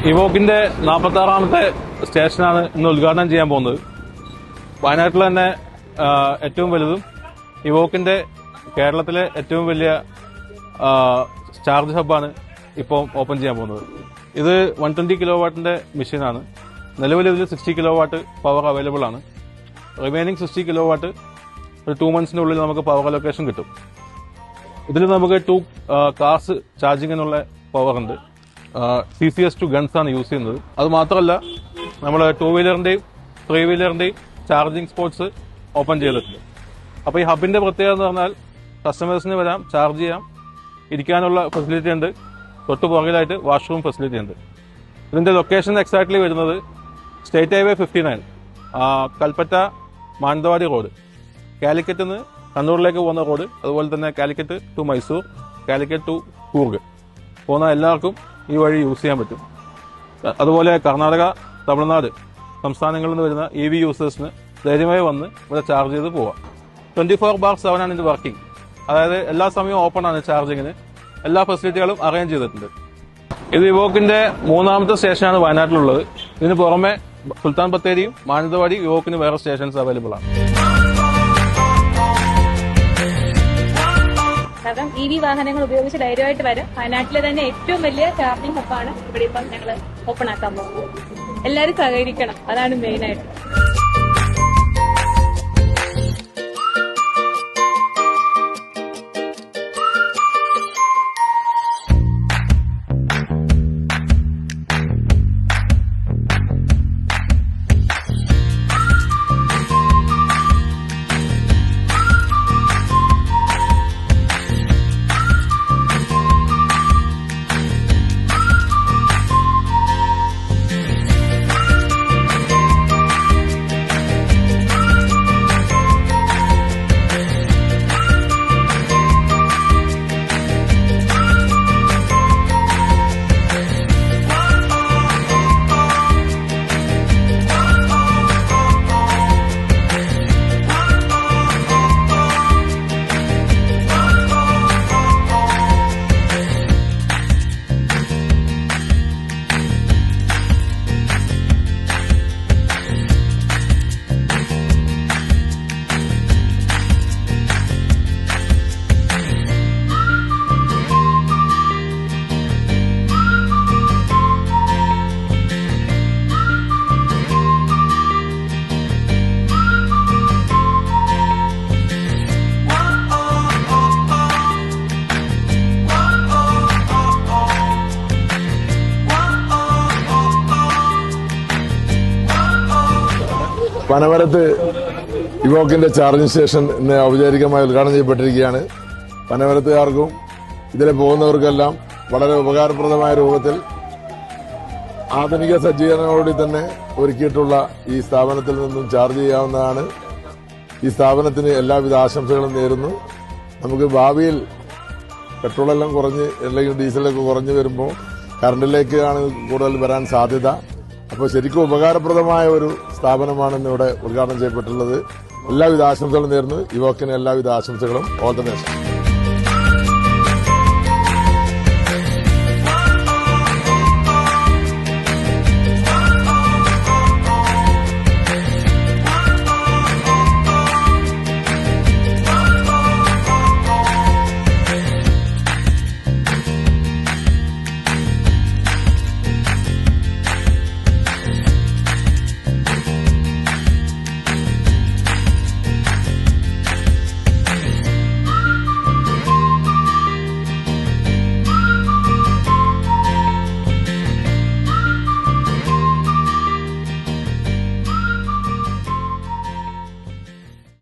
ഇവോക്കിന്റെ 46ാമത്തെ സ്റ്റേഷനാണ് ഇന്ന് ഉദ്ഘാടനം ചെയ്യാൻ പോകുന്നത്. വയനാട്ടിൽ തന്നെ ഏറ്റവും വലുതും ഇവോക്കിന്റെ കേരളത്തിലെ ഏറ്റവും വലിയ ചാർജ് ഹബ്ബാണ് ഇപ്പോൾ ഓപ്പൺ ചെയ്യാൻ പോകുന്നത്. ഇത് 120 കിലോവാട്ടിന്റെ മെഷീനാണ്. നിലവിൽ ഇതിൽ 60 കിലോവാട്ട് പവർ അവൈലബിൾ ആണ്. റിമൈനിങ് 60 കിലോവാട്ട് ഒരു 2 monthsന്റെ ഉള്ളിൽ നമുക്ക് പവർ അലൊക്കേഷൻ കിട്ടും. ഇതിൽ നമുക്ക് 2 കാർസ് ചാർജിങ്ങിനുള്ള പവർ ഉണ്ട്. CCS2 ഗൺസ് ആണ് യൂസ് ചെയ്യുന്നത്. അത് മാത്രമല്ല നമ്മൾ 2 വീലറിന്റെയും 3 വീലറിന്റെയും ചാർജിങ് സ്പോട്സ് ഓപ്പൺ ചെയ്തിട്ടുണ്ട്. അപ്പോൾ ഈ ഹബിന്റെ പ്രത്യേകത എന്ന് പറഞ്ഞാൽ കസ്റ്റമേഴ്സിന് വരാം, ചാർജ് ചെയ്യാം, ഇരിക്കാനുള്ള ഫെസിലിറ്റി ഉണ്ട്. തൊട്ട് പുറകിലായിട്ട് വാഷ്റൂം ഫെസിലിറ്റി ഉണ്ട്. ഇതിന്റെ ലൊക്കേഷൻ എക്സാക്ട്ലി വരുന്നത് state highway 59, Kalpetta Mananthavady road, Calicut നിന്ന് കണ്ണൂരിലേക്ക് പോകുന്ന റോഡ്, അതുപോലെ തന്നെ കാലിക്കറ്റ് ടു മൈസൂർ, കാലിക്കറ്റ് ടു കൂർഗ് പോകുന്ന എല്ലാവർക്കും ഈ വഴി യൂസ് ചെയ്യാൻ പറ്റും. അതുപോലെ കർണാടക, തമിഴ്നാട് സംസ്ഥാനങ്ങളിൽ നിന്ന് വരുന്ന EV യൂസേഴ്സിന് ധൈര്യമായി വന്ന് ഇവിടെ ചാർജ് ചെയ്ത് പോവാം. 24/7 ആണ് ഇത് വർക്കിംഗ്. അതായത് എല്ലാ സമയവും ഓപ്പൺ ആണ് ചാർജിങ്ങിന്. എല്ലാ ഫെസിലിറ്റികളും അറേഞ്ച് ചെയ്തിട്ടുണ്ട്. ഇത് ഇവോക്കിന്റെ 3ാമത്തെ സ്റ്റേഷനാണ് വയനാട്ടിലുള്ളത്. ഇതിന് പുറമെ സുൽത്താൻ ബത്തേരിയും മാനന്തവാടി ഇവോക്കിന് വേറെ സ്റ്റേഷൻസ് അവൈലബിൾ ആണ്. കാരണം EV വാഹനങ്ങൾ ഉപയോഗിച്ച് ധൈര്യമായിട്ട് വരും. വയനാട്ടിലെ തന്നെ ഏറ്റവും വലിയ ചാർജിംഗ് ഹബ്ബാണ് ഇവിടെ ഇപ്പം ഞങ്ങൾ ഓപ്പൺ ആക്കാൻ പോകുന്നത്. എല്ലാവരും സഹകരിക്കണം, അതാണ് മെയിനായിട്ട്. പനമരത്ത് ഇവോക്കിന്റെ ചാർജിംഗ് സ്റ്റേഷൻ ഇന്ന് ഔപചാരികമായി ഉദ്ഘാടനം ചെയ്യപ്പെട്ടിരിക്കുകയാണ്. പനമരത്തുകാർക്കും ഇതിലെ പോകുന്നവർക്കെല്ലാം വളരെ ഉപകാരപ്രദമായ രൂപത്തിൽ ആധുനിക സജ്ജീകരണങ്ങളോടെ തന്നെ ഒരുക്കിയിട്ടുള്ള ഈ സ്ഥാപനത്തിൽ നിന്നും ചാർജ് ചെയ്യാവുന്നതാണ്. ഈ സ്ഥാപനത്തിന് എല്ലാവിധ ആശംസകളും നേരുന്നു. നമുക്ക് ഭാവിയിൽ പെട്രോളെല്ലാം കുറഞ്ഞ് അല്ലെങ്കിൽ ഡീസലൊക്കെ കുറഞ്ഞു വരുമ്പോൾ കറണ്ടിലേക്കാണ് കൂടുതൽ വരാൻ സാധ്യത. അപ്പോൾ ശരിക്കും ഉപകാരപ്രദമായ ഒരു സ്ഥാപനമാണ് ഇന്നിവിടെ ഉദ്ഘാടനം ചെയ്യപ്പെട്ടുള്ളത്. എല്ലാവിധ ആശംസകളും നേർന്ന് ഇവോക്കിന് എല്ലാവിധ ആശംസകളും. All the best.